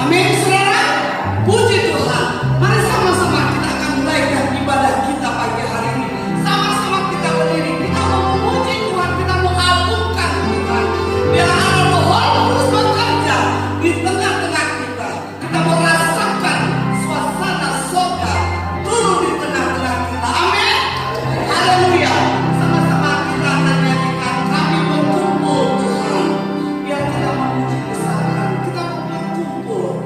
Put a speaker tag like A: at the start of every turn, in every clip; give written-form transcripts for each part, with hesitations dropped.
A: Amin, saudara. Puji Tuhan. Mari sama-sama kita akan mulaikan ibadah kita pagi hari ini. Sama-sama kita berdiri. Kita mau memuji Tuhan. Kita mau agungkan Tuhan. Biar Allah Roh Kudus bekerja di tengah-tengah kita. Kita mau rasakan suasana surga turun di tengah-tengah kita. Amin. Haleluya. Sama-sama kita akan nyanyikan kami berkumpul Tuhan. Biar kita memuji besarkan. Kita mau berkumpul.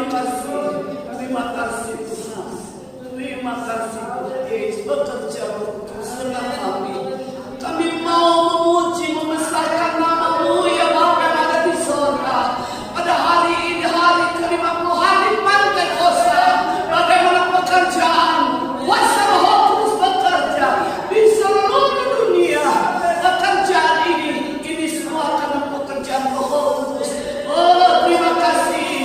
A: Terima kasih Tuhan. Terima kasih Tuhan Yesus bekerja untuk senang kami. Kami mau memuji, membesarkan nama-Mu ya Bapa yang ada di surga. Pada hari ini, hari ke-50, hari Pentakosta, bagaimana pekerjaan kuasa Roh Kudus bekerja di seluruh dunia. Pekerjaan ini semua karena pekerjaan Roh Kudus. Oh, terima kasih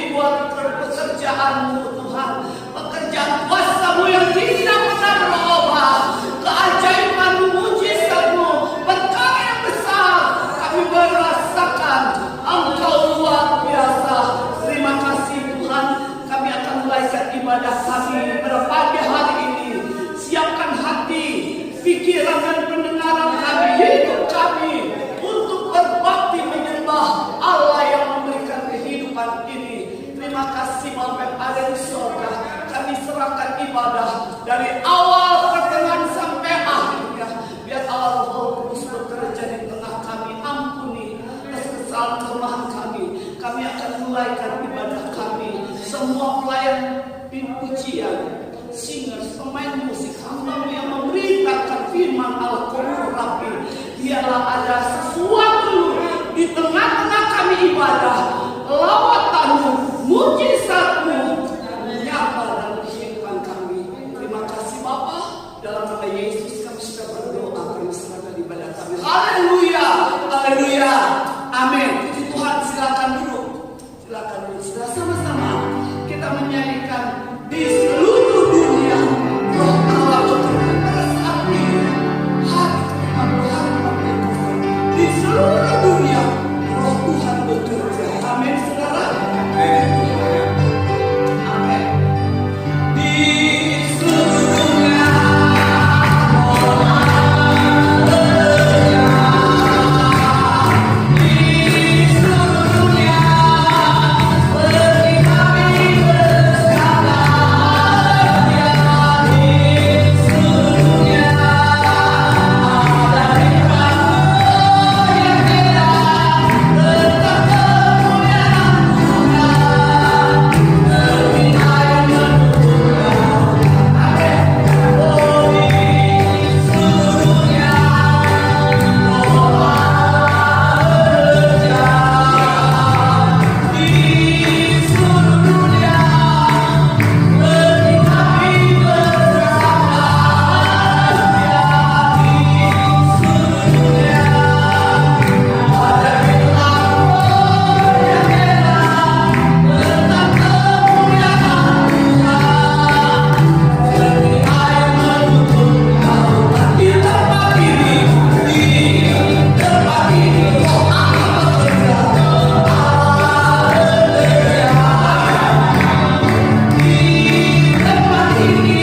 A: buat pekerjaan-Mu Tuhan, pekerjaan kuasa-Mu yang tidak pernah berubah, keajaiban-Mu, mujizat-Mu, perkara yang besar kami merasakan Engkau luar biasa. Terima kasih Tuhan. Kami akan mulaikan ibadah kami pada pagi hari ini. Siapkan hati, pikiran dan pendengaran kami, hidup kami untuk berbakti menyembah Allah yang memberikan kehidupan ini. Terima kasih Bapa yang ada di surga. Kami serahkan ibadah dari awal pertengahan sampai akhirnya. Biar Allah Roh Kudus bekerja di tengah kami. Ampuni kesalahan kelemahan kami. Kami akan mulaikan ibadah kami. Semua pelayan pujian, singers, pemain musik, hamba-Mu yang memberitakan firman Al-Quran Rabi. Biarlah ada sesuatu di tengah-tengah kami ibadah, lawatan-Mu, mujizat-Mu menyapa dalam kehidupan kami. Terima kasih Bapa. Dalam nama Yesus kami sudah berdoa. Kami serahkan ibadah kami. Haleluya, haleluya, amin. Puji Tuhan. Silakan duduk. Silakan duduk. Sudah sama-sama kita menyanyikan di seluruh dunia Roh Allah bekerja pada saat ini. Hari Pentakosta di seluruh dunia Roh Tuhan bekerja. Amin, saudara. Amin. Di seluruh dunia Roh Allah bekerja. Di seluruh dunia seperti kami bersama. Di seluruh dunia ada firman-Mu yang indah, tentang kemuliaan Tuhan, terbina yang menunjukkan. Amin. Oh, di seluruh dunia Roh Allah bekerja. Di seluruh dunia seperti kami bersama. Di seluruh dunia ada firman-Mu yang indah, tentang kemuliaan Tuhan, terbina yang menunjukkan. Di tempat ini, Roh Allah bekerja. Di tempat ini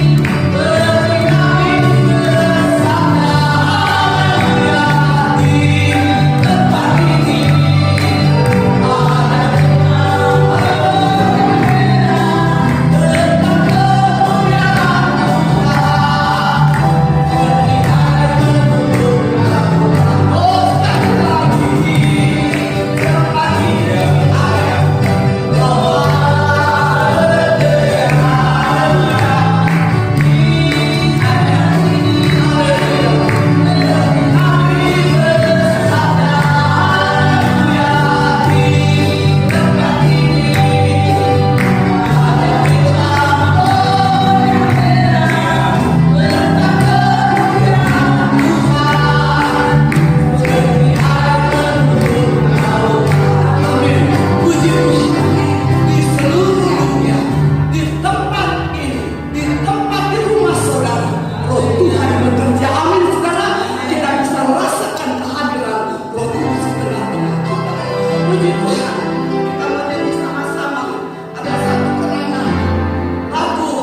A: seperti kami bersama. Di tempat ini ada tentang kemuliaan Tuhan, terbina yang menunjukkan. Oh, sekali lagi di tempat ini ada Roh Allah bekerja. Amin. Puji Tuhan. Di seluruh dunia, di tempat ini, di tempat di rumah saudara, Roh Tuhan bekerja. Amin, saudara. Kita bisa merasakan kehadiran Roh Kudus di tengah-tengah kita. Puji Tuhan. Kita menyanyi sama-sama. Ada satu kerangan lagu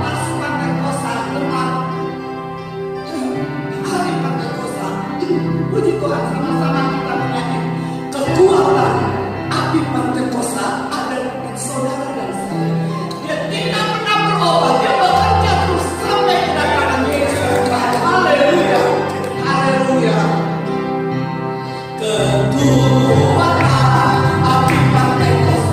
A: Mas Pentakosta tentang hari Pentakosta. Puji Tuhan, sama-sama kita menyanyi. Kekuatan api Pentakosta ada di saudara dan saya. Dia tidak pernah berubah. Dia bekerja terus sampai kedatangan Yesus. Haleluya, haleluya. Kekuatan api Pentakosta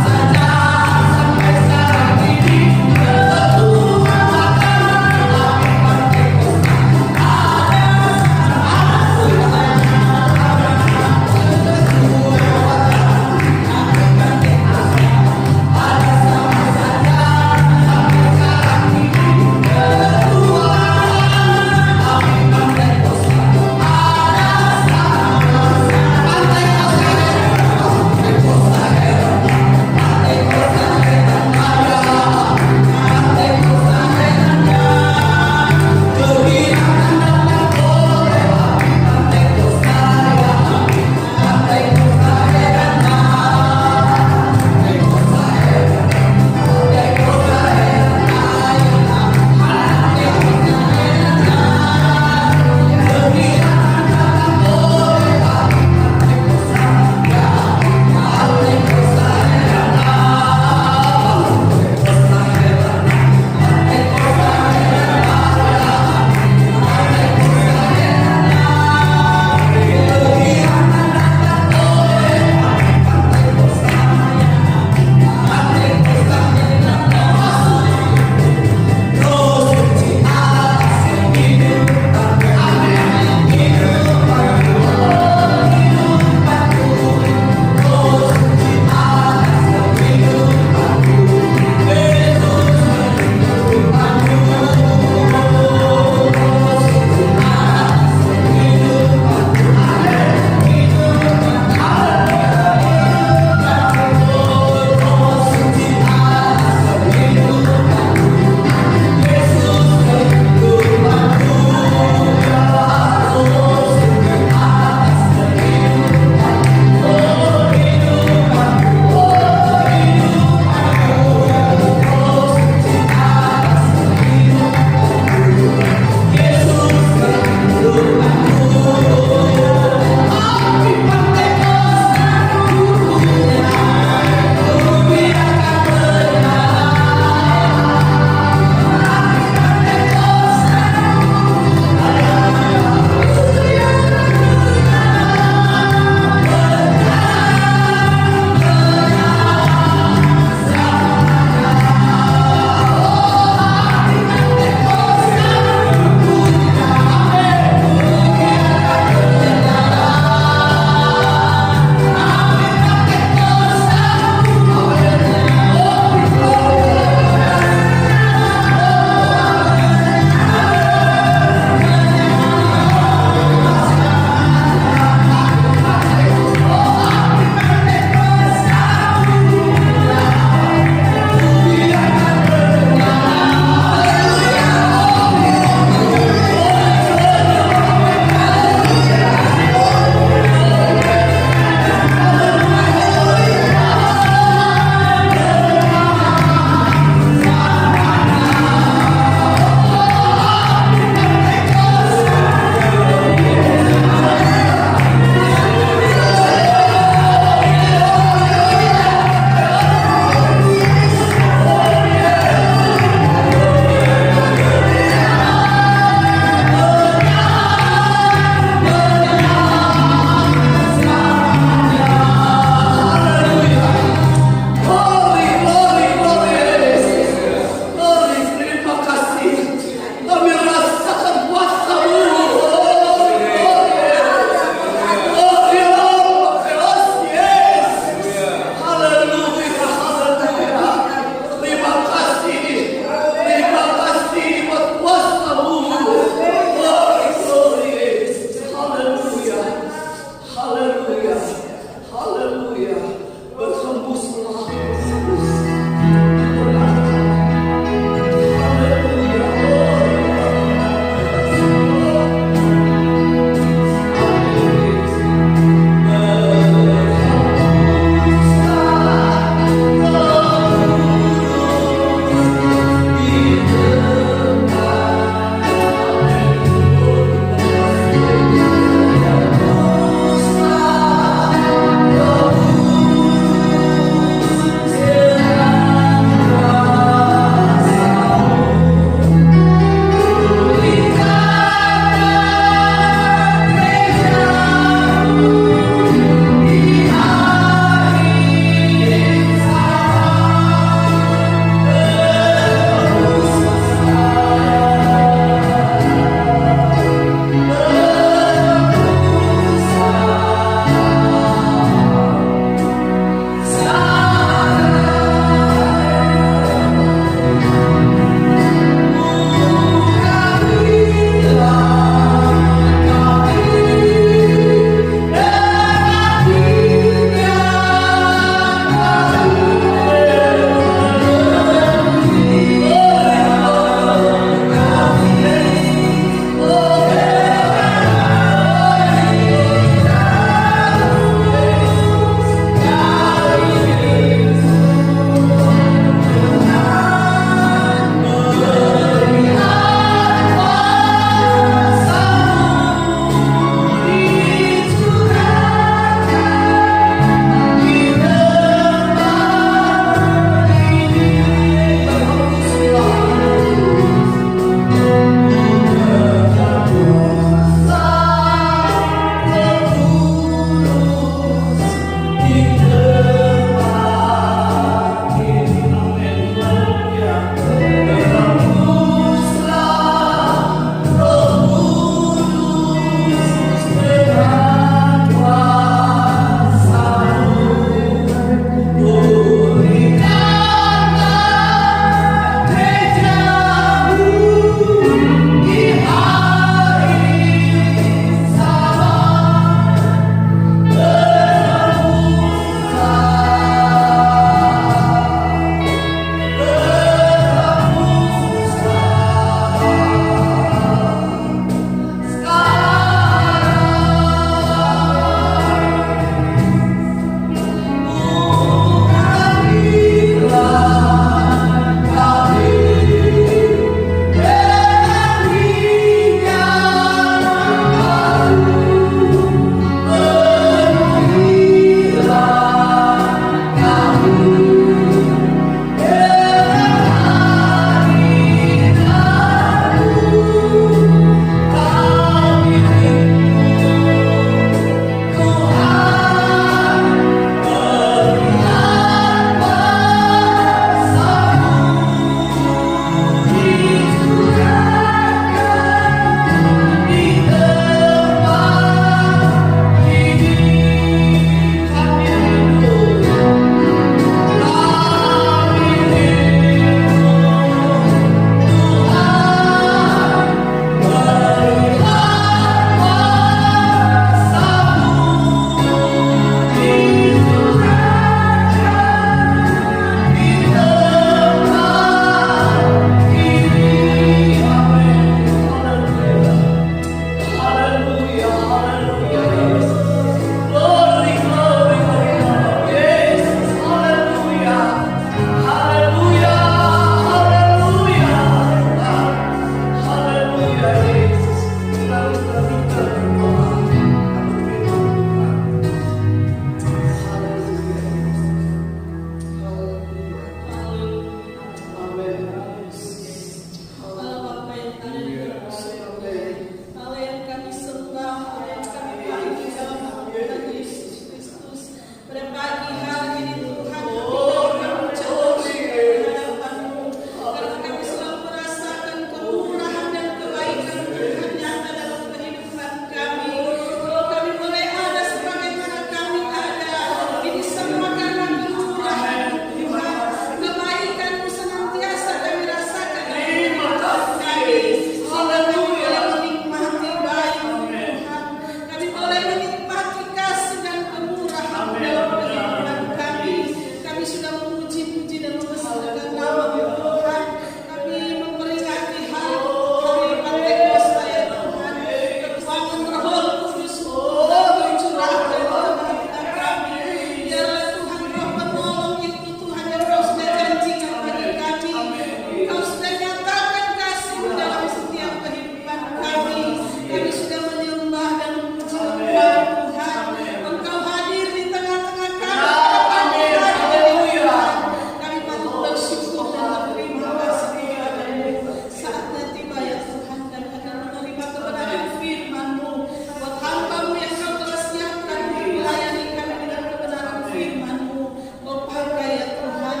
A: layani kami dengan kebenaran firman-Mu. Kau pakai ya Tuhan.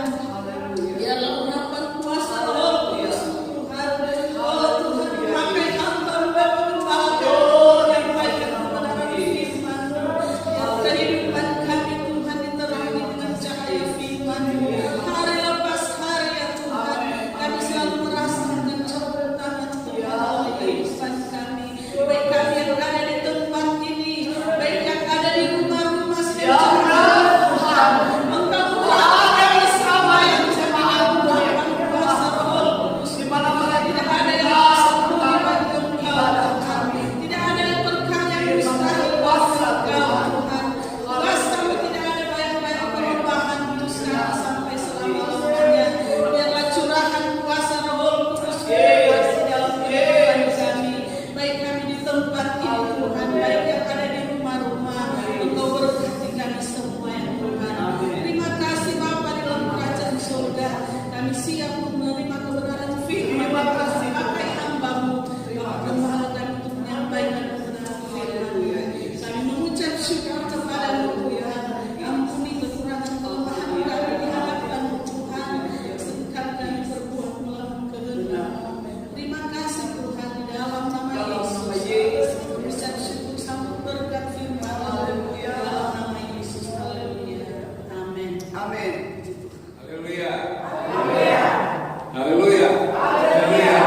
A: Biarlah urapan kuasa Roh Kudus Tuhan. Oh Tuhan, pakai hamba-Mu Bapak yang baik dengan kebenaran firman-Mu. Yang kehidupan kami Tuhan diterangi dengan cahaya firman-Mu. Hari lepas hari ya Tuhan, kami selalu merasakan campur tangan Tuhan dalam kehidupan kami. Baik kami yang ada di tempat ini, baik yang ada di rumah-rumah secara Tuhan, Engkau kami sama yang jemaat urapan kuasa Roh Kudus di mana-mana tidak ada yang bisa mengubah Engkau kami, tidak ada yang berkah yang mustahil kuasa Engkau Tuhan. Kuasa-Mu tidak ada bayang-bayang perubahan itu sekarang sampai selama-lamanya. Biarlah curahan kuasa Roh Kudus bebas di dalam kehidupan kami, baik kami di tempat ini Tuhan, baik yang ada di rumah-rumah. Engkau berkati kami semua ya Tuhan. Terima kasih Bapa di dalam kerajaan surga. Kami siap menerima kebenaran firman. Terima kasih pakai hamba-Mu Bapak Gembala kami untuk menyampaikan kebenaran firman-Mu. Kami mengucap syukur kepada-Mu Tuhan. Ampuni kekurangan kelemahan kami di hadapan-Mu Tuhan. Sebab kami berbuat melawan kehendak-Mu. Terima kasih Tuhan di dalam nama Yesus. Mengucap syukur sambut berkat firman-Mu. Dalam nama Yesus. Haleluya. Amin.
B: Amin.
C: Haleluya. Haleluya. Haleluya.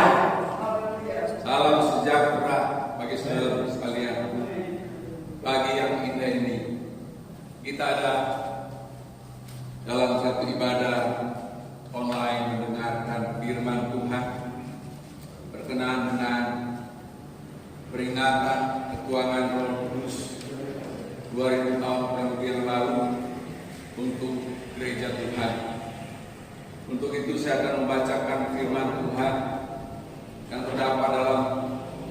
C: Salam sejahtera bagi saudara sekalian. Pagi yang indah ini kita ada dalam satu ibadah online mendengarkan firman Tuhan berkenaan dengan peringatan ketuanan Roh Kudus 2000 tahun kurang lebih yang lalu untuk gereja Tuhan. Untuk itu saya akan membacakan firman Tuhan yang terdapat dalam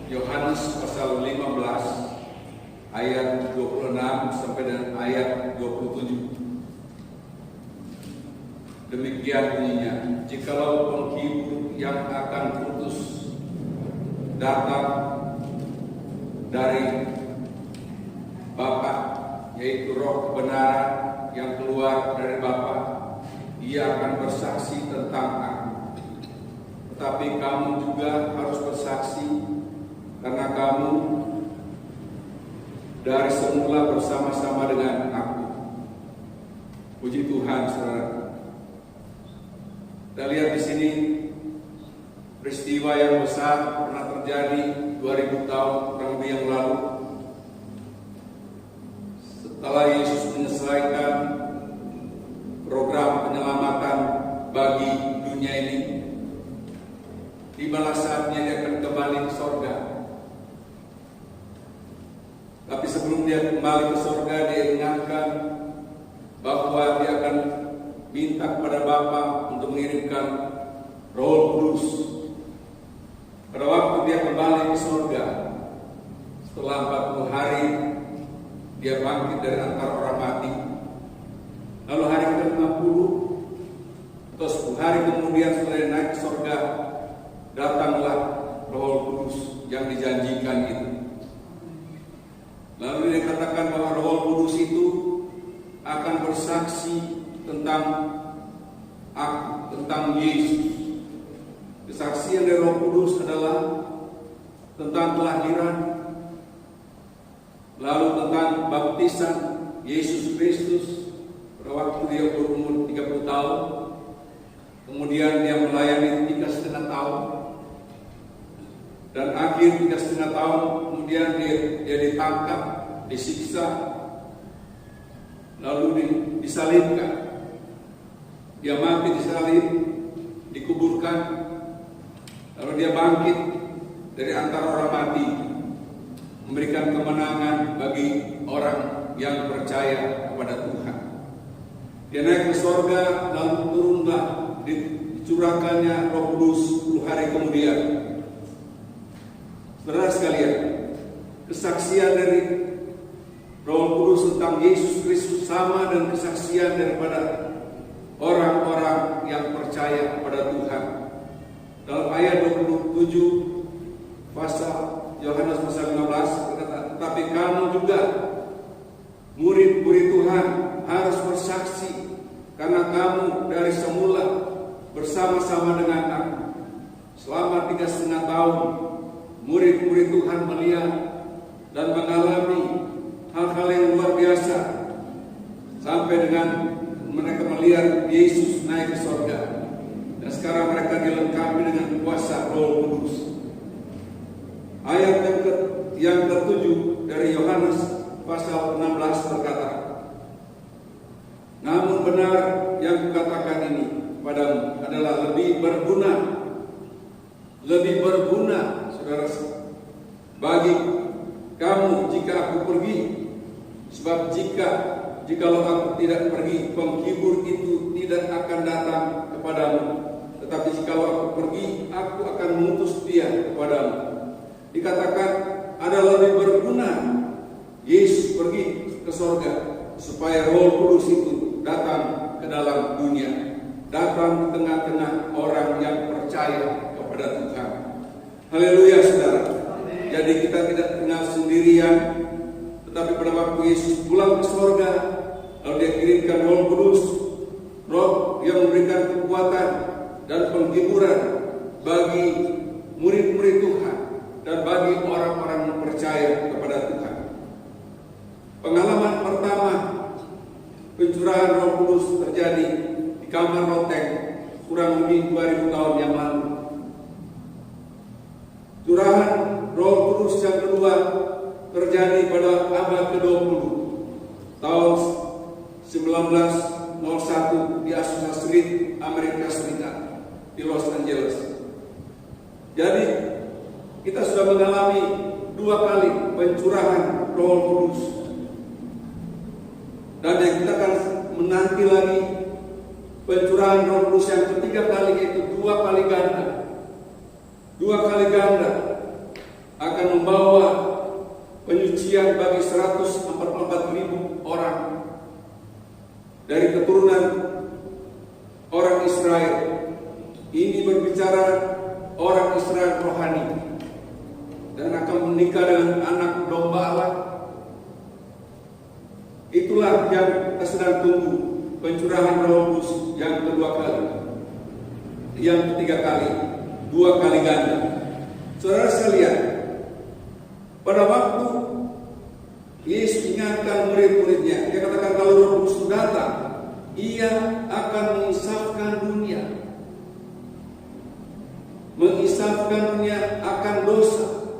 C: Yohanes pasal 15 ayat 26 sampai dengan ayat 27. Demikian bunyinya, jikalau penghibur yang akan putus datang dari Bapa, yaitu Roh kebenaran yang keluar dari Bapa, Ia akan bersaksi tentang Aku. Tetapi kamu juga harus bersaksi, karena kamu dari semula bersama-sama dengan Aku. Puji Tuhan, saudara. Kita lihat di sini peristiwa yang besar pernah terjadi 2000 tahun kurang lebih yang lalu. Setelah Yesus menyelesaikan program penyelamatan bagi dunia ini, tibalah saatnya Dia akan kembali ke sorga. Tapi sebelum Dia kembali ke sorga, Dia ingatkan bahwa Dia akan minta kepada Bapa untuk mengirimkan Roh Kudus. Pada waktu Dia kembali ke sorga, setelah 40 hari Dia bangkit dari antara orang mati. Lalu hari ke-50 atau 10 hari kemudian setelah Dia naik ke sorga, datanglah Roh Kudus yang dijanjikan itu. Lalu dikatakan bahwa Roh Kudus itu akan bersaksi tentang Aku, tentang Yesus. Kesaksian dari Roh Kudus adalah tentang kelahiran, lalu tentang baptisan Yesus Kristus pada waktu Dia berumur 30 tahun. Kemudian Dia melayani 3,5 tahun. Dan akhir 3,5 tahun kemudian dia ditangkap, disiksa, lalu disalibkan. Dia mati disalib, dikuburkan, lalu Dia bangkit dari antara orang mati, memberikan kemenangan bagi orang yang percaya kepada Tuhan. Dia naik ke sorga, lalu turunlah, dicurahkannya Roh Kudus 10 hari kemudian. Saudara sekalian, kesaksian dari Roh Kudus tentang Yesus Kristus sama dengan kesaksian daripada orang-orang yang percaya kepada Tuhan. Dalam ayat 27 pasal Yohanes pasal 15 berkata, tetapi kamu juga murid kamu dari semula bersama-sama dengan aku selama 3,5 tahun. Murid-murid Tuhan melihat dan mengalami hal-hal yang luar biasa sampai dengan mereka melihat Yesus naik ke surga. Dan sekarang mereka dilengkapi dengan kuasa Roh Kudus. Ayat yang ke-7 dari Yohanes pasal 16 berkata, namun benar yang kukatakan ini padamu adalah lebih berguna, saudara, bagi kamu jika aku pergi. Sebab jikalau aku tidak pergi, penghibur itu tidak akan datang kepadamu. Tetapi jikalau aku pergi, aku akan mengutus dia kepadamu. Dikatakan ada lebih berguna Yesus pergi ke surga supaya Roh Kudus itu datang ke dalam dunia, datang di tengah-tengah orang yang percaya kepada Tuhan. Haleluya, saudara. Jadi kita tidak tinggal sendirian, tetapi pada waktu Yesus pulang ke surga, lalu dia kirimkan Roh Kudus, Roh yang memberikan kekuatan dan penghiburan bagi murid-murid Tuhan dan bagi orang-orang yang percaya kepada Tuhan. Pengalaman pertama pencurahan Roh Kudus terjadi di kamar loteng kurang lebih 2000 tahun yang lalu. Curahan Roh Kudus yang kedua terjadi pada abad ke-20 tahun 1901 di Azusa Street, Amerika Serikat, di Los Angeles. Jadi kita sudah mengalami 2 kali pencurahan Roh Kudus, dan yang kita akan menanti lagi pencurahan Roh Kudus yang ketiga kali, yaitu 2 kali ganda. 2 kali ganda akan membawa penyucian bagi 144.000 orang dari keturunan orang Israel. Ini berbicara orang Israel rohani dan akan menikah dengan anak domba Allah. Itulah yang kita sedang tunggu, pencurahan Roh Kudus yang kedua kali, yang ketiga kali, 2 kali ganda. Saudara sekalian, pada waktu Yesus ingatkan murid-muridnya, dia katakan kalau Roh Kudus datang, ia akan mengisapkan dunia. Mengisapkan dunia akan dosa.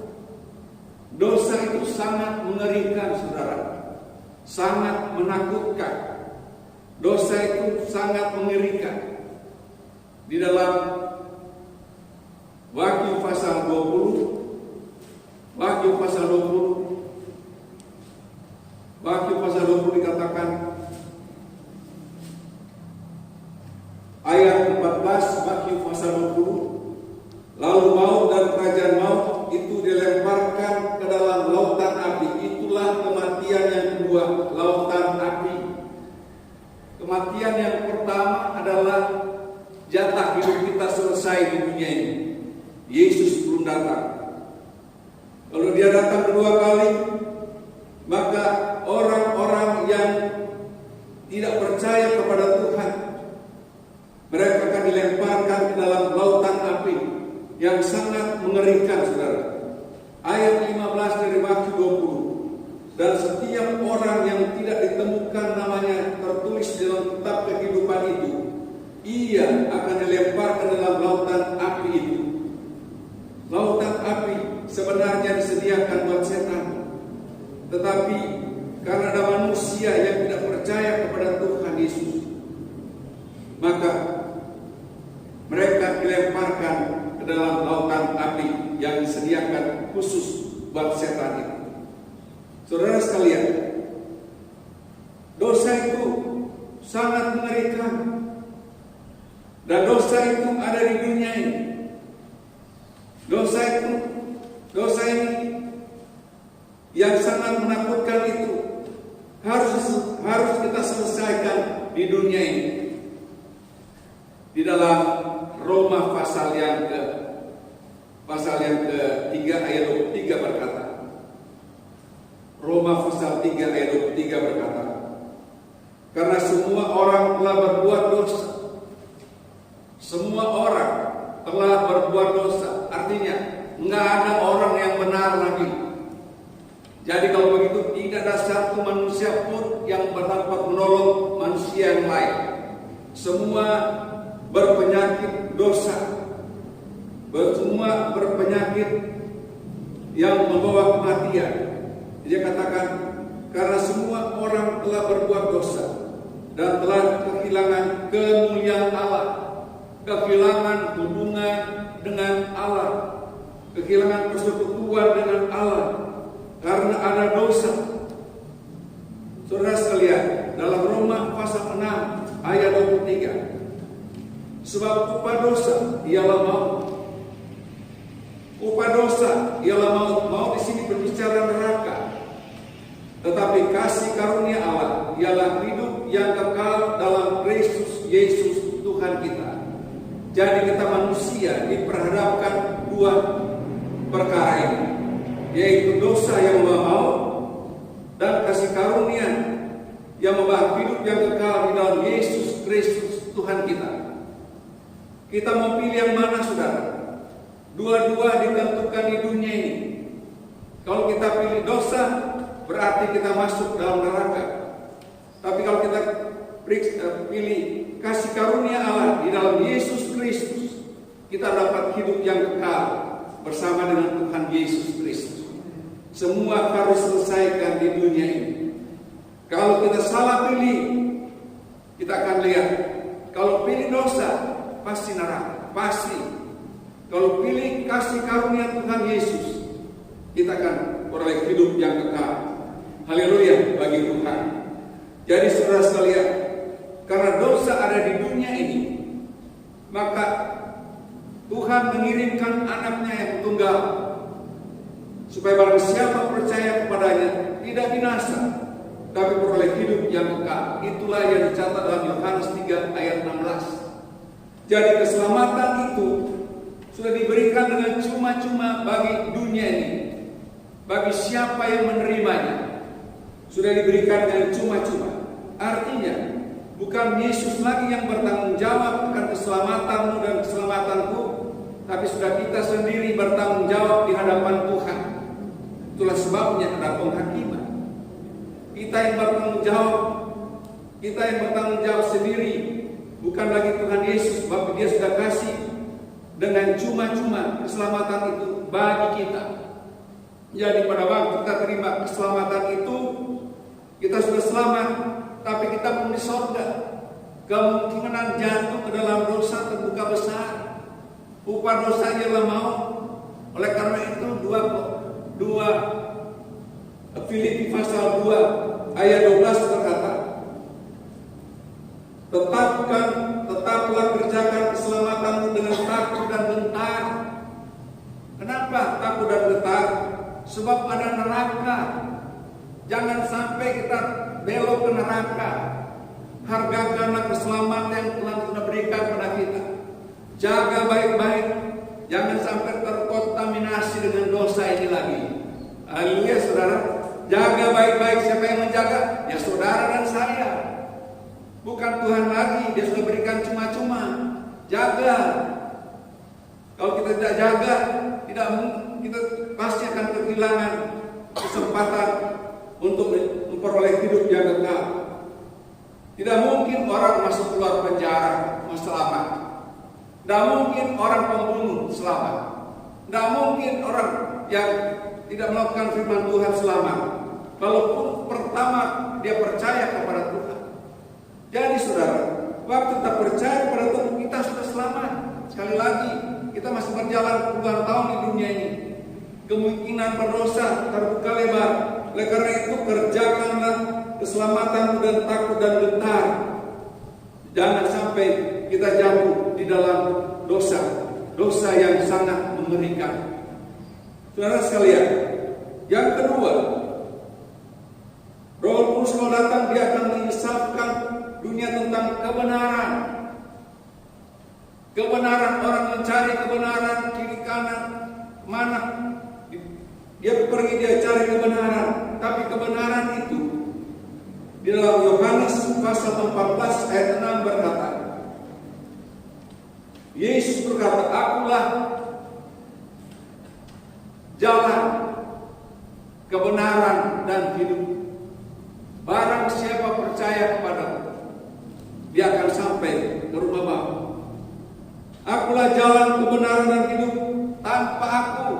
C: Dosa itu sangat mengerikan, saudara. Sangat menakutkan. Dosa itu sangat mengerikan. Di dalam Wahyu pasal 20, Wahyu pasal 20 dikatakan ayat 14, Wahyu pasal 20, lalu maut dan kerajaan maut itu dilemparkan ke dalam lautan api. Itulah kematian yang kedua, lautan api. Kematian yang pertama adalah jatah hidup kita selesai di dunia ini. Yesus belum datang. Kalau dia datang kedua kali, maka orang-orang yang tidak percaya kepada Tuhan, mereka akan dilemparkan ke dalam lautan api yang sangat mengerikan, saudara. Ayat 15 dari Wahyu 20. Dan setiap orang yang tidak ditemukan namanya tertulis dalam kitab kehidupan itu, ia akan dilemparkan dalam lautan api itu. Lautan api sebenarnya disediakan buat setan, tetapi karena ada manusia yang tidak percaya kepada Tuhan Yesus, maka mereka dilemparkan ke dalam lautan api yang disediakan khusus buat setan itu. Saudara sekalian, dosa itu sangat mengerikan, dan dosa itu ada di dunia ini. Dosa ini yang sangat menakutkan itu harus kita selesaikan di dunia ini. Di dalam Roma pasal yang ke-3 ayat 23 berkata, Roma pasal 3 ayat 23 berkata, Karena semua orang telah berbuat dosa. Semua orang telah berbuat dosa. Artinya, nggak ada orang yang benar lagi. Jadi kalau begitu, tidak ada satu manusia pun yang dapat menolong manusia yang lain. Semua berpenyakit dosa. Semua berpenyakit yang membawa kematian. Dia katakan, karena semua orang telah berbuat dosa dan telah kehilangan kemuliaan Allah, kehilangan hubungan dengan Allah, kehilangan persekutuan dengan Allah karena ada dosa. Saudara sekalian, dalam Roma pasal 6 ayat 23, sebab upah dosa ialah maut. Upah dosa ialah maut. Maut di sini berbicara neraka. Tetapi kasih karunia Allah ialah hidup yang kekal dalam Kristus Yesus Tuhan kita. Jadi kita manusia diperhadapkan dua perkara ini, yaitu dosa yang membawa maut dan kasih karunia yang membawa hidup yang kekal di dalam Yesus Kristus Tuhan kita. Kita mau pilih yang mana, saudara? Dua-dua ditentukan di dunia ini. Kalau kita pilih dosa, berarti kita masuk dalam neraka. Tapi kalau kita pilih kasih karunia Allah di dalam Yesus Kristus, kita dapat hidup yang kekal bersama dengan Tuhan Yesus Kristus. Semua harus selesaikan di dunia ini. Kalau kita salah pilih, kita akan lihat. Kalau pilih dosa, pasti neraka, pasti. Kalau pilih kasih karunia Tuhan Yesus, kita akan beroleh hidup yang kekal. Haleluya bagi Tuhan. Jadi saudara sekalian, karena dosa ada di dunia ini, maka Tuhan mengirimkan anaknya yang tunggal, supaya barang siapa percaya kepadanya tidak binasa, tapi beroleh hidup yang kekal. Itulah yang dicatat dalam Yohanes 3 ayat 16. Jadi keselamatan itu sudah diberikan dengan cuma-cuma bagi dunia ini, bagi siapa yang menerimanya. Sudah diberikan dengan cuma-cuma. Artinya bukan Yesus lagi yang bertanggung jawab akan keselamatanmu dan keselamatanku, tapi sudah kita sendiri bertanggung jawab di hadapan Tuhan. Itulah sebabnya ada penghakiman. Kita yang bertanggung jawab sendiri, bukan lagi Tuhan Yesus, sebab Dia sudah kasih dengan cuma-cuma keselamatan itu bagi kita. Jadi pada waktu kita terima keselamatan itu, kita sudah selamat, tapi kita belum di sorga. Kemungkinan jatuh ke dalam dosa terbuka besar. Upah dosa ialah maut. Oleh karena itu 2 Filipi pasal 2 ayat 12 berkata, tetaplah kerjakan keselamatanmu dengan takut dan gentar. Kenapa takut dan gentar? Sebab ada neraka. Jangan sampai kita belok ke neraka. Hargakanlah keselamatan yang Tuhan sudah berikan pada kita. Jaga baik-baik, jangan sampai terkontaminasi dengan dosa ini lagi. Haleluya saudara. Jaga baik-baik. Siapa yang menjaga? Ya saudara dan saya. Bukan Tuhan lagi. Dia sudah berikan cuma-cuma. Jaga. Kalau kita tidak jaga, kita pasti akan kehilangan kesempatan untuk memperoleh hidup yang kekal. Tidak mungkin orang masuk keluar penjara selamat. Tidak mungkin orang pembunuh selamat. Tidak mungkin orang yang tidak melakukan firman Tuhan selamat. Walaupun pertama dia percaya kepada Tuhan. Jadi saudara, waktu kita percaya kepada Tuhan, kita sudah selamat. Sekali lagi, kita masih berjalan puluhan tahun di dunia ini. Kemungkinan berdosa terbuka lebar. Oleh karena itu, kerjakanlah keselamatanmu dan takut dan gentar. Jangan sampai kita jatuh di dalam dosa yang sangat mengerikan. Saudara sekalian, yang kedua, Roh Kudus kalau datang, Dia akan mengisapkan dunia tentang kebenaran. Kebenaran, orang mencari kebenaran kiri kanan mana. Dia pergi, dia cari kebenaran. Tapi kebenaran itu Di dalam Yohanes pasal 14 ayat 6 berkata, Yesus berkata, "Akulah jalan, kebenaran, dan hidup. Barang siapa percaya kepadaku, dia akan sampai ke rumah Bapa. Akulah jalan, kebenaran, dan hidup. Tanpa aku,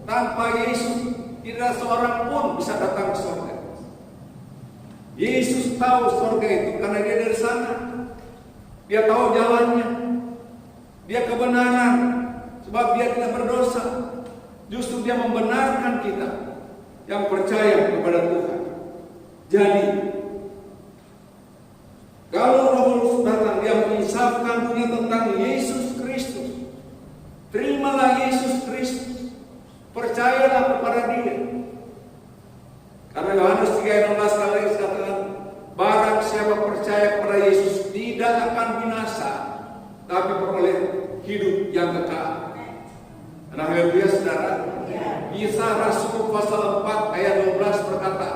C: tanpa Yesus, tidak seorang pun bisa datang ke surga." Yesus tahu surga itu karena dia dari sana. Dia tahu jalannya. Dia kebenaran, sebab dia tidak berdosa. Justru dia membenarkan kita yang percaya kepada Tuhan. Jadi, kalau Roh Kudus datang, dia menginsafkan dunia tentang Yesus Kristus. Terimalah Yesus Kristus. Percayalah kepada dia. Karena Yohanes 3:16 kali katakan, barang siapa percaya kepada Yesus tidak akan binasa, tapi beroleh hidup yang kekal. Nah, haleluya saudara. Kisah Rasul pasal 4 ayat 12 berkata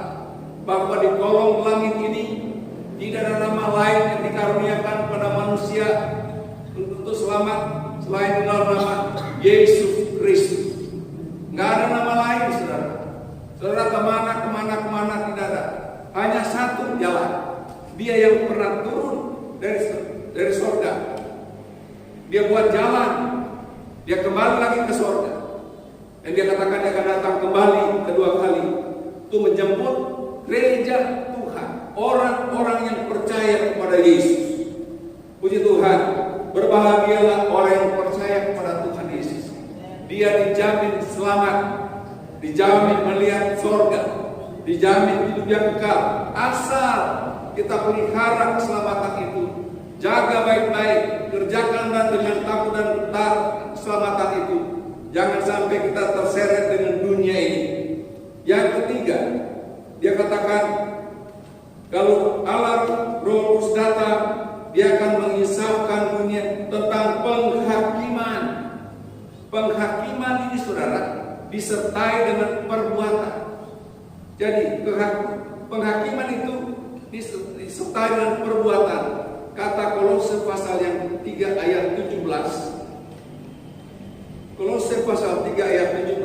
C: bahwa di kolong langit ini tidak ada nama lain yang dikaruniakan pada manusia untuk selamat selain dalam nama Yesus Kristus. Nggak ada nama lain, saudara. Saudara kemana tidak ada. Hanya satu jalan. Dia yang pernah turun dari surga. Dia buat jalan. Dia kembali lagi ke surga. Dan dia katakan dia akan datang kembali kedua kali untuk menjemput gereja Tuhan, orang-orang yang percaya kepada Yesus. Puji Tuhan, berbahagialah orang yang percaya kepada Tuhan Yesus. Dia dijamin selamat, dijamin melihat surga, dijamin hidup yang kekal. Asal kita pelihara keselamatan itu, jaga baik-baik, kerjakan dengan takut dan keselamatan itu. Jangan sampai kita terseret dengan dunia ini. Yang ketiga, dia katakan kalau Allah Roh Kudus datang, dia akan menginsafkan dunia tentang penghakiman. Penghakiman ini, saudara, disertai dengan perbuatan. Jadi penghakiman itu disertai dengan perbuatan. Kata Kolose pasal yang 3 ayat 17. Kolose pasal 3 ayat 17.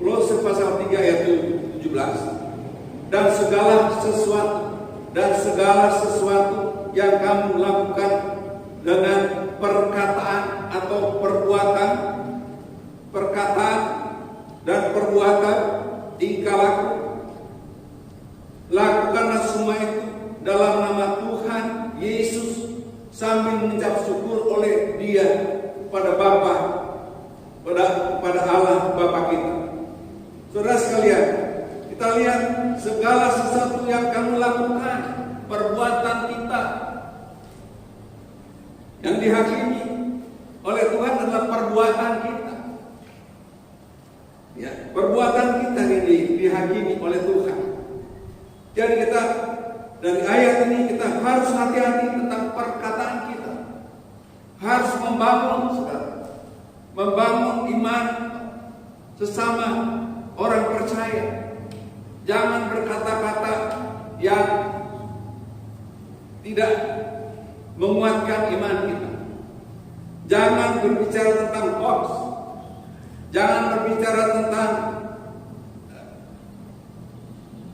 C: Kolose pasal 3 ayat 17. Dan segala sesuatu yang kamu lakukan dengan perkataan atau perbuatan dan perbuatan tingkah laku, lakukanlah semua itu dalam nama Tuhan Yesus sambil mengucap syukur oleh Dia pada Bapa, pada Allah Bapa kita. Saudara sekalian, kita lihat segala sesuatu yang kamu lakukan, perbuatan kita yang dihakimi oleh Tuhan adalah perbuatan kita. Ya, perbuatan kita ini dihakimi oleh Tuhan. Jadi kita dari ayat ini kita harus hati-hati tentang perkataan kita. Harus membangun iman sesama orang percaya. Jangan berkata-kata yang tidak menguatkan iman kita. Jangan berbicara tentang hoax. Jangan berbicara tentang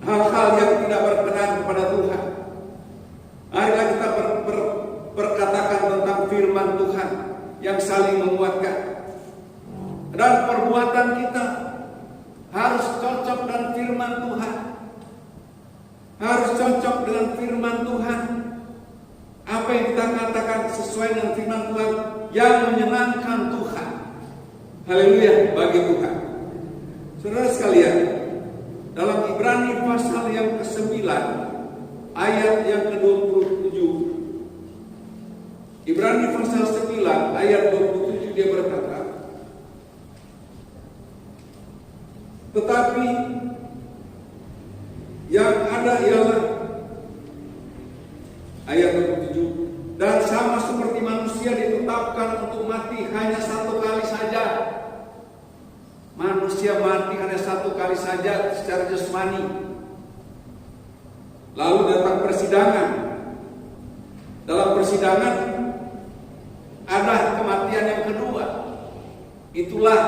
C: hal-hal yang tidak berkenan kepada Tuhan. Marilah kita berkatakan tentang firman Tuhan yang saling menguatkan. Dan perbuatan kita harus cocok dengan firman Tuhan. Harus cocok dengan firman Tuhan. Apa yang kita katakan sesuai dengan firman Tuhan yang menyenangkan Tuhan. Haleluya bagi Tuhan. Saudara sekalian, dalam Ibrani pasal yang ke-9 ayat yang ke-27, Ibrani pasal 9 ayat 27 dia berkata, tetapi yang ada ialah ayat 27, dan sama seperti manusia ditetapkan untuk mati hanya satu kali saja. Manusia mati hanya satu kali saja secara jasmani. Lalu datang persidangan. Dalam persidangan ada kematian yang kedua. Itulah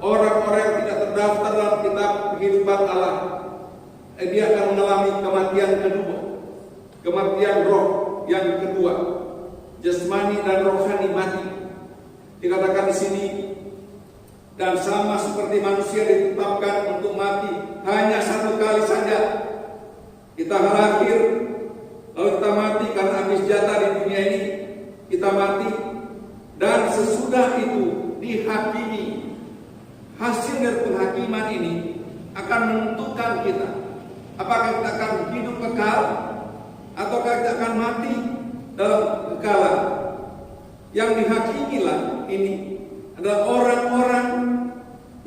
C: orang-orang yang tidak terdaftar dalam kitab kehidupan Allah. Dia akan mengalami kematian kedua. Kematian roh yang kedua. Jasmani dan rohani mati. Dikatakan di sini, dan sama seperti manusia ditetapkan untuk mati hanya satu kali saja. Kita lahir, lalu kita mati karena habis jatah di dunia ini. Kita mati, dan sesudah itu dihakimi. Hasil dari penghakiman ini akan menentukan kita, apakah kita akan hidup kekal ataukah kita akan mati dalam kekekalan. Yang dihakimilah ini adalah orang-orang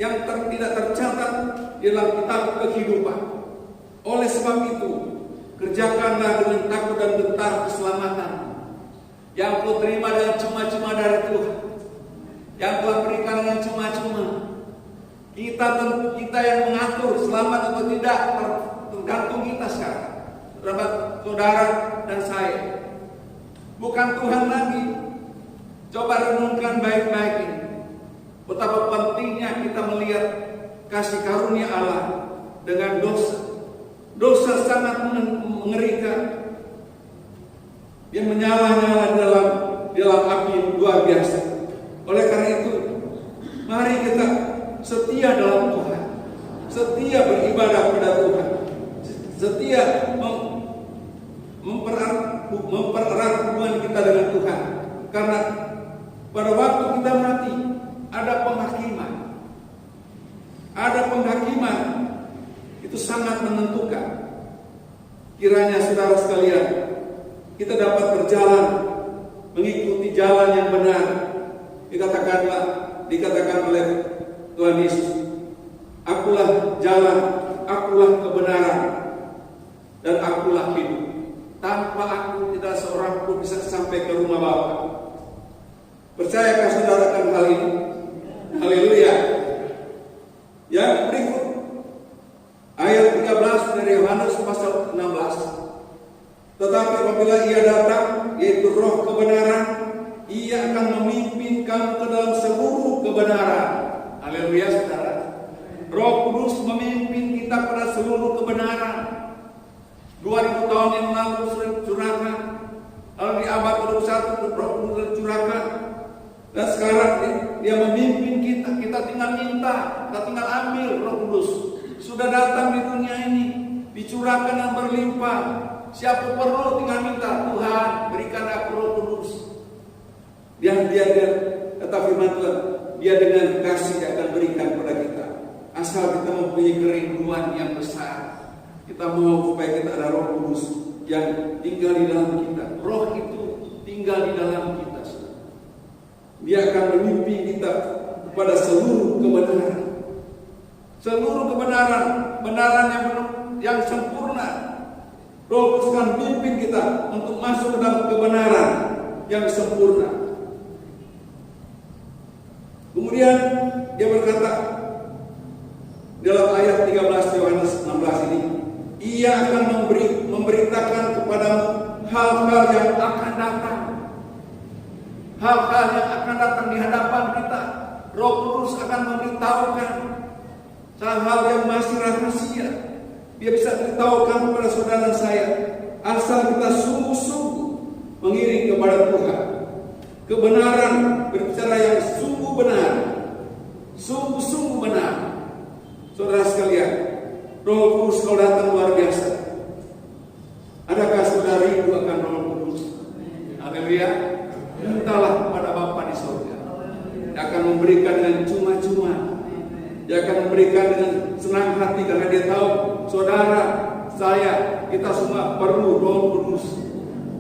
C: yang tidak tercatat di dalam kitab kehidupan. Oleh sebab itu, kerjakanlah dengan takut dan gentar keselamatan yang kau terima dengan cuma-cuma dari Tuhan, yang Tuhan berikan dengan cuma-cuma. Kita yang mengatur selamat atau tidak tergantung kita sekarang, saudara dan saya, bukan Tuhan lagi. Coba renungkan baik-baik ini. Betapa pentingnya kita melihat kasih karunia Allah dengan dosa. Dosa sangat mengerikan. Dia menyala-nyala dalam api luar biasa. Oleh karena itu, mari kita setia dalam Tuhan. Setia beribadah pada Tuhan. Setia mempererat hubungan kita dengan Tuhan. Karena pada waktu kita mati, ada penghakiman. Ada penghakiman. Itu sangat menentukan. Kiranya saudara sekalian, kita dapat berjalan mengikuti jalan yang benar. Dikatakan oleh Tuhan Yesus, akulah jalan, akulah kebenaran, dan akulah hidup. Tanpa aku tidak seorang pun bisa sampai ke rumah Bapa. Percayakah saudara akan hal ini? Haleluya. Yang berikut, ayat 13 dari Yohanes pasal 16. Tetapi apabila ia datang, yaitu roh kebenaran, ia akan memimpin kamu ke dalam seluruh kebenaran. Haleluya saudara. Roh Kudus memimpin kita pada seluruh kebenaran. 2000 tahun yang lalu sudah dicurahkan. Lalu di abad ke-21 Roh Kudus dicurahkan. Dan sekarang dia memimpin kita. Kita tinggal minta, kita tinggal ambil Roh Kudus. Sudah datang di dunia ini, dicurahkan dan berlimpah. Siapa perlu tinggal minta, Tuhan berikan aku Roh Kudus. Dia kata firman Tuhan, dia dengan kasih akan berikan kepada kita. Asal kita mempunyai kerinduan yang besar. Kita mau supaya kita ada Roh Kudus yang tinggal di dalam kita. Roh itu tinggal di dalam kita. Dia akan memimpin kita kepada seluruh kebenaran. Seluruh kebenaran, kebenaran yang sempurna. Roh Kudus akan memimpin kita untuk masuk ke dalam kebenaran yang sempurna. Kemudian dia berkata dalam ayat 13 Yohanes 16 ini, ia akan memberitakan kepadamu hal-hal yang akan datang. Hal-hal yang akan datang di hadapan kita. Roh Kudus akan memberitahukan hal-hal yang masih rahasia. Dia bisa beritahukan kepada saudara saya, asal kita sungguh-sungguh mengiring kepada Tuhan. Kebenaran berbicara yang sungguh benar, sungguh-sungguh benar. Saudara sekalian, Roh Kudus kalau datang luar biasa. Adakah saudara rindu akan Roh Kudus? Haleluya. Mintalah kepada Bapa di surga. Dia akan memberikan dengan cuma-cuma. Dia akan memberikan dengan senang hati karena dia tahu saudara, saya, kita semua perlu Roh Kudus.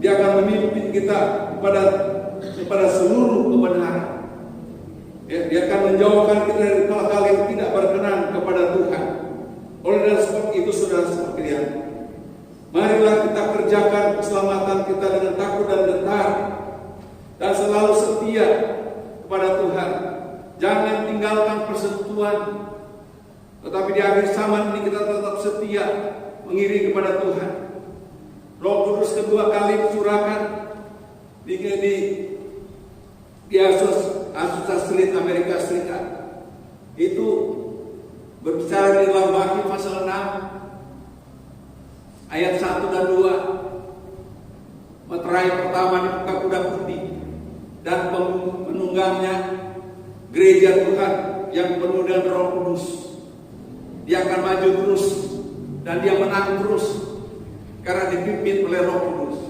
C: Dia akan memimpin kita kepada seluruh kebenaran. Dia akan menjauhkan kita dari hal-hal yang tidak berkenan kepada Tuhan. Oleh sebab itu saudara sekalian, marilah kita kerjakan keselamatan kita dengan takut dan gentar dan selalu setia kepada Tuhan. Jangan tinggalkan persekutuan, tetapi di akhir zaman ini kita tetap setia mengiring kepada Tuhan. dua kali curahkan di Associated Amerika Serikat. Itu berbicara di dalam Wahyu pasal 6 ayat 1 dan 2. Meterai pertama dibuka kuda putih dan penunggangnya gereja Tuhan yang penuh dengan Roh Kudus. Dia akan maju terus dan dia menang terus karena dipimpin oleh Roh Kudus.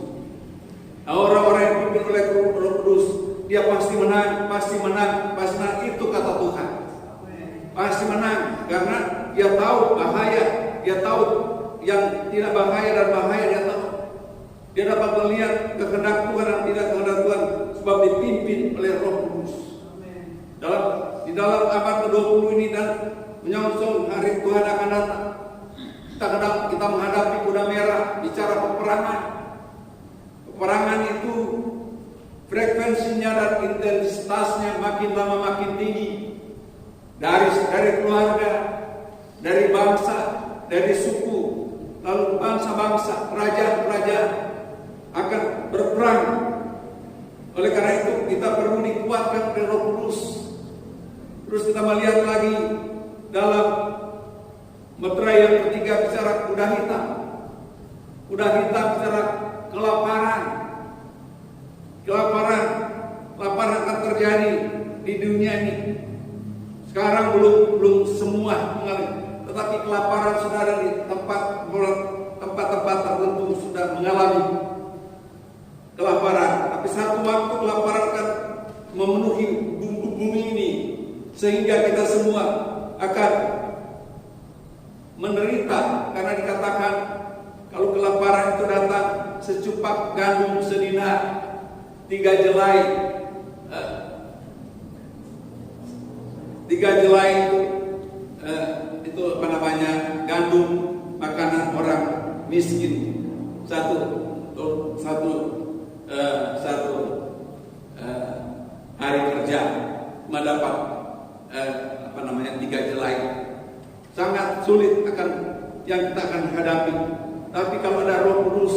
C: Nah, orang-orang yang dipimpin oleh Roh Kudus, dia pasti menang, pasti menang, pasti menang. Itu kata Tuhan. Pasti menang karena dia tahu bahaya, dia tahu yang tidak bahaya dan bahaya dia tahu. Dia dapat melihat kehendak Tuhan dan tidak kehendak Tuhan sebab dipimpin oleh Roh Kudus. Di dalam abad ke-20 ini dan menyongsong hari Tuhan akan datang, kita menghadapi kuda merah, bicara peperangan. Peperangan itu frekuensinya dan intensitasnya makin lama makin tinggi. Dari keluarga, dari bangsa, dari suku, lalu bangsa-bangsa, kerajaan-kerajaan akan berperang. Oleh karena itu kita perlu dikuatkan oleh Roh Kudus. Terus kita melihat lagi dalam meterai yang ketiga bicara kuda hitam. Kuda hitam bicara kelaparan. Kelaparan akan terjadi di dunia ini. Sekarang belum semua mengalami, tetapi kelaparan sudah ada di tempat-tempat tertentu sudah mengalami kelaparan. Tapi satu waktu kelaparan akan memenuhi bumi ini, sehingga kita semua akan menderita karena dikatakan kalau kelaparan itu datang secupak gandum sedinar 3 jelai. 3 jelai itu apa namanya, gandum makanan orang miskin. Satu hari kerja mendapat 3 jelai. Sangat sulit akan yang kita akan hadapi. Tapi kalau ada Roh Kudus,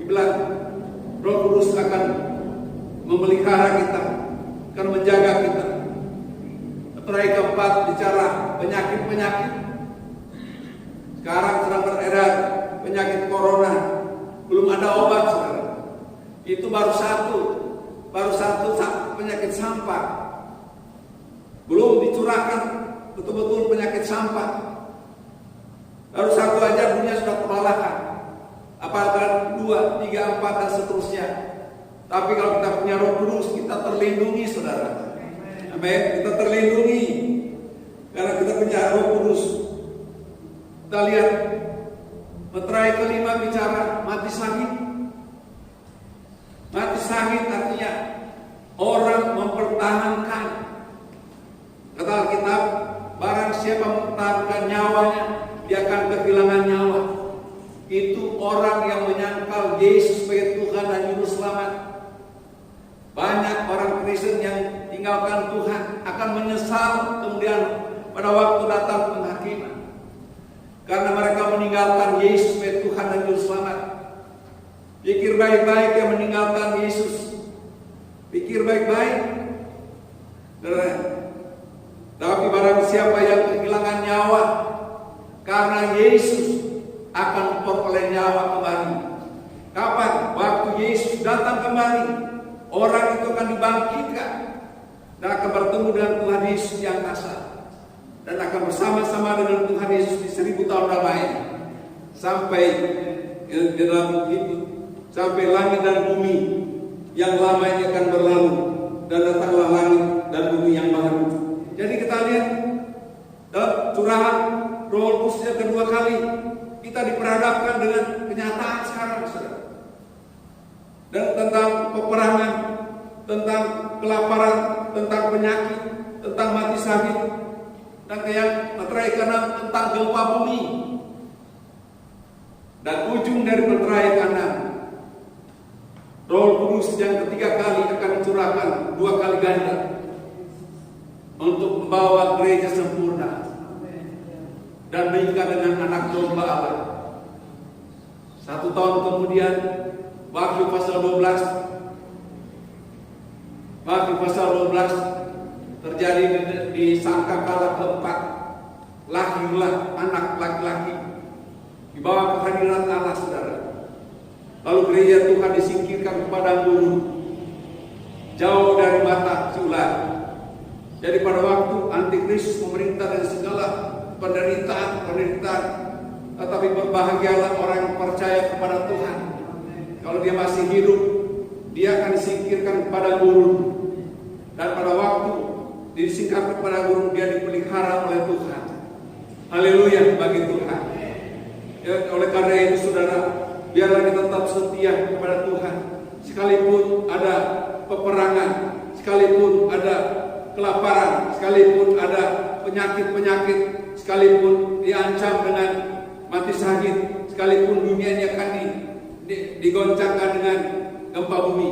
C: dibilang Roh Kudus akan memelihara kita, akan menjaga kita. Meterai keempat bicara penyakit-penyakit. Sekarang sedang beredar penyakit corona, belum ada obat, saudara. Itu baru satu penyakit sampah. Belum dicurahkan betul-betul penyakit sampah. Baru satu aja dunia sudah kewalahan. Apalagi 2, 3, 4 dan seterusnya. Tapi kalau kita punya Roh Kudus, kita terlindungi, saudara. Amin. Kita terlindungi karena kita punya Roh Kudus. Kita lihat meterai kelima bicara mati sahid. Mati sahid artinya orang mempertahankan. Kata Alkitab, barang siapa mempertahankan nyawanya, dia akan kehilangan nyawa. Itu orang yang menyangkal Yesus sebagai Tuhan dan Juru Selamat. Banyak orang Kristen yang tinggalkan Tuhan akan menyesal kemudian pada waktu datang penghakiman. Karena mereka meninggalkan Yesus sebagai Tuhan dan Juru Selamat. Pikir baik-baik yang meninggalkan Yesus. Pikir baik-baik. Tapi barang siapa yang kehilangan nyawa karena Yesus akan memperoleh nyawa kembali. Kapan? Waktu Yesus datang kembali, orang itu akan dibangkitkan dan akan bertemu dengan Tuhan Yesus yang angkasa, dan akan bersama-sama dengan Tuhan Yesus di 1000 tahun lamanya sampai di dalam itu, sampai langit dan bumi yang lama ini akan berlalu dan datanglah langit dan bumi yang baru. Jadi kita lihat dalam curahan Roh Kudus yang kedua kali kita diperhadapkan dengan kenyataan sekarang, saudara. Dan tentang peperangan, tentang kelaparan, tentang penyakit, tentang mati sahid, dan yang meterai ke-6 tentang gempa bumi. Dan ujung dari meterai ke-6, Roh Kudus yang ketiga kali akan dicurahkan 2 kali ganda untuk membawa gereja sempurna dan menikah dengan anak domba Allah. 1 tahun kemudian, Wahyu pasal 12 terjadi di sangkakala keempat. Lahirlah anak laki-laki di bawah kehadiran Allah, saudara. Lalu gereja Tuhan disingkirkan ke padang gurun, jauh dari mata si ular. Jadi pada waktu Antikristus memerintah dan segala penderitaan, tetapi berbahagialah orang yang percaya kepada Tuhan. Kalau dia masih hidup, dia akan disingkirkan kepada gurun. Dan pada waktu disingkirkan kepada gurun, dia dipelihara oleh Tuhan. Haleluya bagi Tuhan. Ya, oleh karena itu saudara, biarlah kita tetap setia kepada Tuhan. Sekalipun ada peperangan, sekalipun ada kelaparan, sekalipun ada penyakit-penyakit, sekalipun diancam dengan mati syahid, sekalipun dunia ini akan digoncangkan dengan gempa bumi,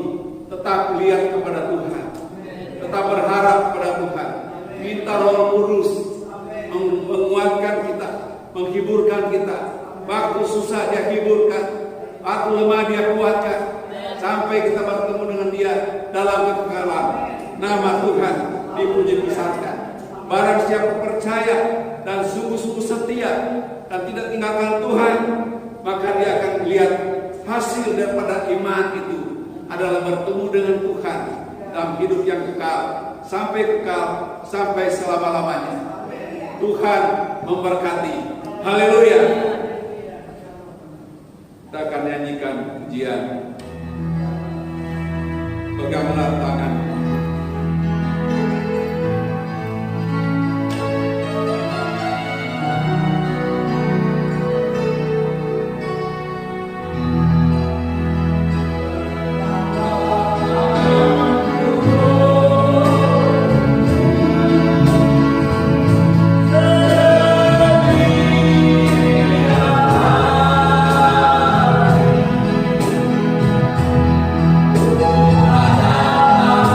C: tetap lihat kepada Tuhan, tetap berharap kepada Tuhan. Minta Roh Kudus menguatkan kita, menghiburkan kita. Waktu susah dia hiburkan, waktu lemah dia kuatkan, sampai kita bertemu dengan dia dalam kekekalan. Nama Tuhan dipuji besarkan. Barang siapa percaya dan sungguh-sungguh setia dan tidak tinggalkan Tuhan, maka dia akan melihat hasil daripada iman itu adalah bertemu dengan Tuhan dalam hidup yang kekal, sampai selama-lamanya. Tuhan memberkati. Haleluya. Kita akan nyanyikan pujian. Peganglah tangan.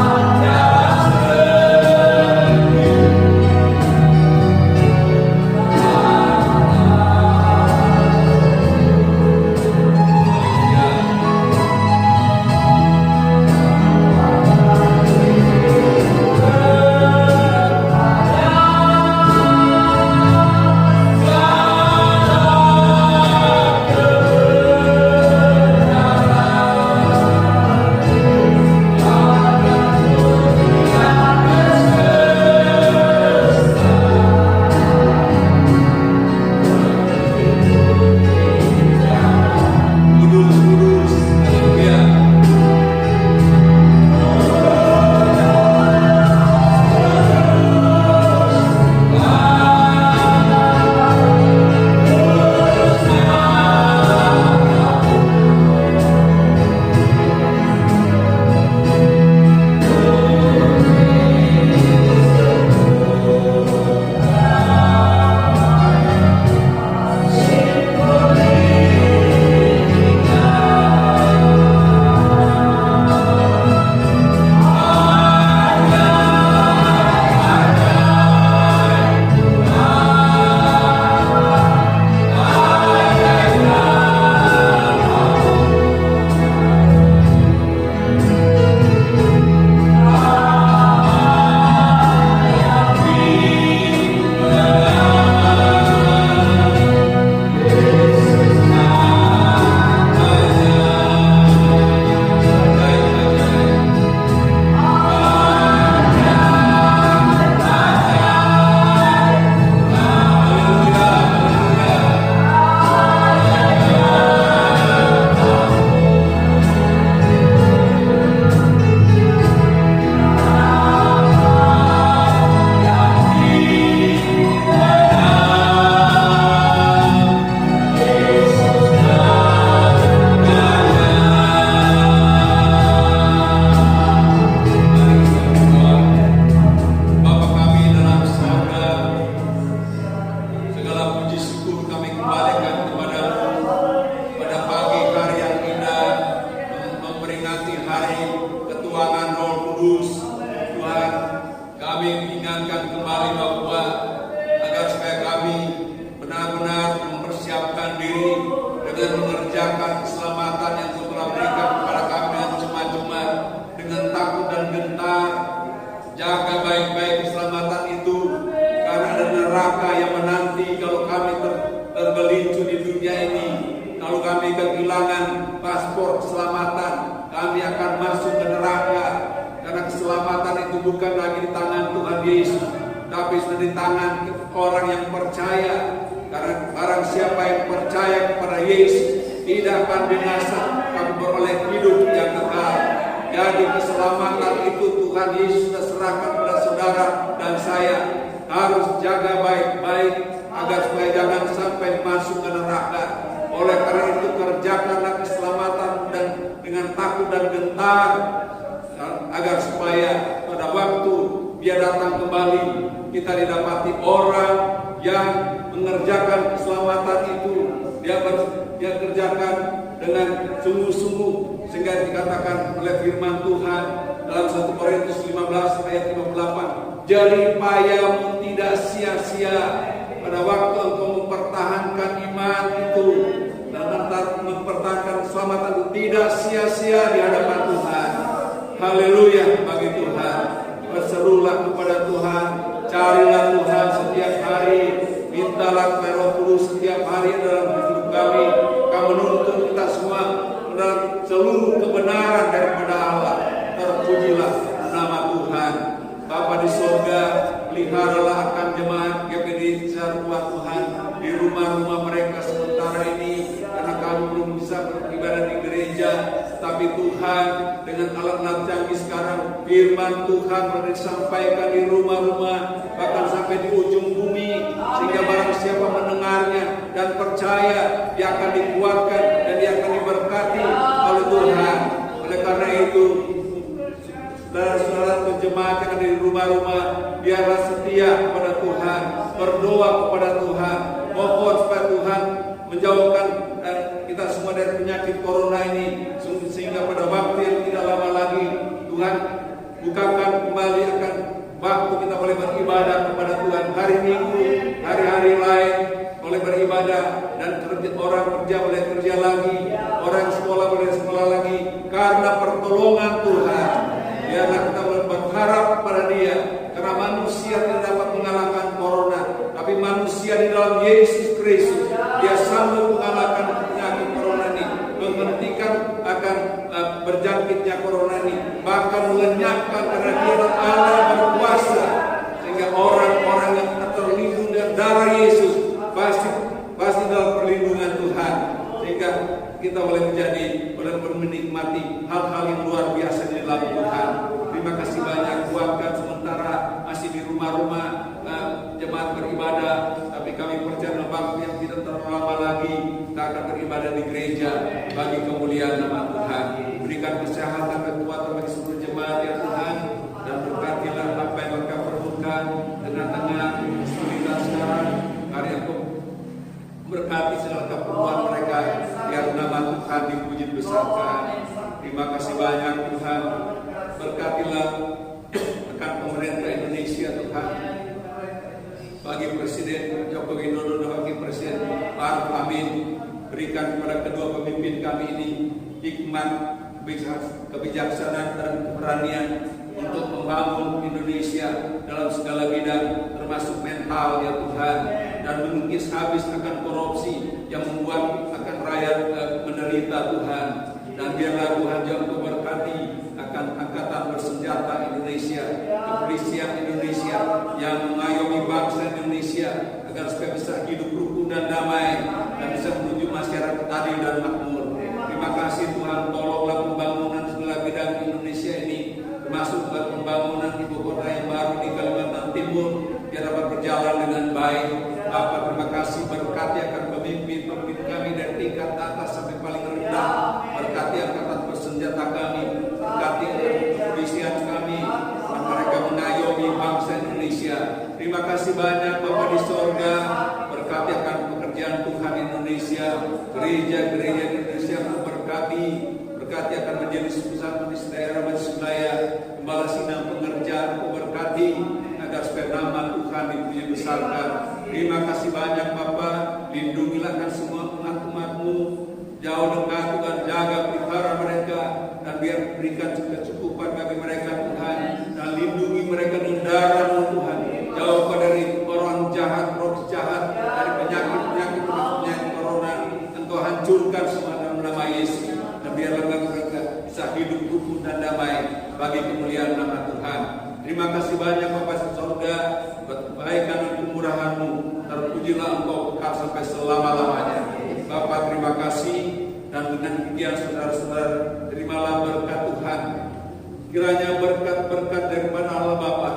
B: Ada
C: tangan paspor keselamatan, kami akan masuk ke neraka. Karena keselamatan itu bukan lagi di tangan Tuhan Yesus, tapi sudah di tangan orang yang percaya. Karena barang siapa yang percaya kepada Yesus tidak akan binasa, akan beroleh hidup yang kekal. Jadi keselamatan itu Tuhan Yesus sudah serahkan pada saudara dan saya. Harus jaga baik-baik agar supaya jangan sampai masuk ke neraka. Oleh karena itu kerjakanlah keselamatan dan dengan takut dan gentar, agar supaya pada waktu Dia datang kembali kita didapati orang yang mengerjakan keselamatan itu. Dia kerjakan dengan sungguh-sungguh, sehingga dikatakan oleh firman Tuhan dalam 1 Korintus 15 ayat 58, jerih payahmu tidak sia-sia pada waktu engkau mempertahankan iman itu dan mempertahankan keselamatan itu tidak sia-sia di hadapan Tuhan. Haleluya bagi Tuhan. Berserulah kepada Tuhan, carilah Tuhan setiap hari, mintalah kepada Roh Kudus setiap hari dalam hidup kami. Kau menuntun kita semua dalam seluruh kebenaran daripada Allah. Terpujilah nama Tuhan. Bapa di sorga, peliharalah akan jemaat GPD Sarua Tuhan di rumah-rumah mereka sementara ini, karena kami belum bisa beribadah di gereja. Tapi Tuhan, dengan alat-alat canggih sekarang, firman Tuhan disampaikan di rumah-rumah, bahkan sampai di ujung bumi, sehingga barang siapa mendengarnya dan percaya, dia akan dikuatkan dan dia akan diberkati oleh Tuhan. Oleh karena itu, saudara-saudara jemaat yang ada di rumah-rumah, biarlah setia kepada Tuhan, berdoa kepada Tuhan, mohon supaya Tuhan menjauhkan kita semua dari penyakit corona ini, sehingga pada waktu yang tidak lama lagi Tuhan bukakan kembali akan waktu kita boleh beribadah kepada Tuhan. Hari Minggu, hari-hari lain boleh beribadah, dan orang kerja boleh kerja lagi, orang sekolah boleh sekolah lagi, karena pertolongan Tuhan. Biarlah kita berharap pada Dia, karena manusia tidak dapat mengalahkan corona, tapi manusia di dalam Yesus Kristus, Dia sanggup mengalahkan penyakit corona ini, menghentikan akan berjangkitnya corona ini, bahkan melenyapkan, karena Dia Allah berkuasa, sehingga orang-orang yang terlindung dengan darah Yesus pasti dalam perlindungan Tuhan, sehingga kita boleh menikmati hal-hal yang luar biasa di dalam Tuhan. Terima kasih banyak kuatkan sementara masih di rumah-rumah jemaat beribadah, tapi kami percaya dalam waktu yang tidak terlalu lama lagi kita akan beribadah di gereja bagi kemuliaan nama Tuhan. Berikan kesehatan dan kekuatan bagi seluruh jemaat ya Tuhan, dan berkatilah apa yang mereka perlukan tengah-tengah kesulitan sekarang. Mari Engkau berkati segala keperluan mereka, biar nama Tuhan dipuji besarkan. Terima kasih banyak Tuhan. Berkatilah rekan pemerintah Indonesia Tuhan, bagi Presiden Joko Widodo dan bagi Presiden Ma'ruf Amin. Berikan kepada kedua pemimpin kami ini hikmat, kebijaksanaan dan keberanian untuk membangun Indonesia dalam segala bidang, termasuk mental ya Tuhan, dan mengikis habis akan korupsi yang membuat akan rakyat menderita Tuhan. Dan biarlah Tuhan yang memberkati akan angkatan bersenjata Indonesia, kepolisian Indonesia yang mengayomi bangsa Indonesia agar supaya bisa hidup rukun dan damai dan bisa menuju masyarakat adil dan makmur. Terima kasih Tuhan, tolonglah pembangunan segala bidang Indonesia ini, termasuk pembangunan ibu kota yang baru di Kalimantan Timur, biar dapat berjalan dengan baik. Bapak, terima kasih, berkati akan pemimpin kami dari tingkat atas sampai paling rendah, berkati angkatan bersenjata kami, berkati kepolisian kami, dan mereka mengayomi bangsa Indonesia. Terima kasih banyak Bapak di sorga, berkati akan pekerjaan Tuhan Indonesia, gereja-gereja Indonesia berkati akan menjadi pusat majelis daerah, majelis wilayah, gembala sidang pengerjaan, berkati agar supaya nama Tuhan dipuji besarkan. Terima kasih banyak Bapak, lindungilah kan semua umat-umat-Mu, jauh dekat Tuhan, jaga pelihara mereka, dan biar berikan kecukupan bagi mereka Tuhan, dan lindungi mereka dengan darah-Mu Tuhan, jauhkan dari orang jahat, roh jahat, dari penyakit corona, Engkau hancurkan semua dalam nama Yesus. bagi kemuliaan nama Tuhan. Terima kasih banyak Bapa di sorga, buat kebaikan dan kemurahan-Mu. Terpujilah Engkau kekal sampai selama-lamanya. Bapa, terima kasih, dan dengan demikian saudara-saudara, terimalah berkat Tuhan. Kiranya berkat-berkat daripada Allah Bapa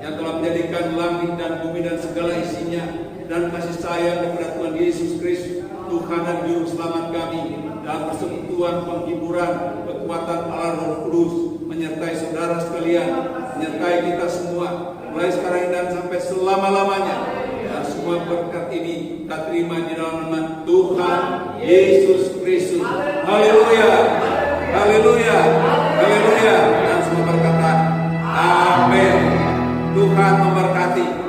C: yang telah menjadikan langit dan bumi dan segala isinya, dan kasih sayang kepada Tuhan Yesus Kristus, Tuhan dan Juru Selamat kami, dalam persekutuan, penghiburan, kekuatan Allah Roh Kudus, menyertai saudara sekalian, menyertai kita semua, mulai sekarang dan sampai selama-lamanya. Dan semua berkat ini kita terima di dalam nama Tuhan Yesus Kristus. Haleluya, haleluya, haleluya. Dan semua berkata, amin. Tuhan memberkati.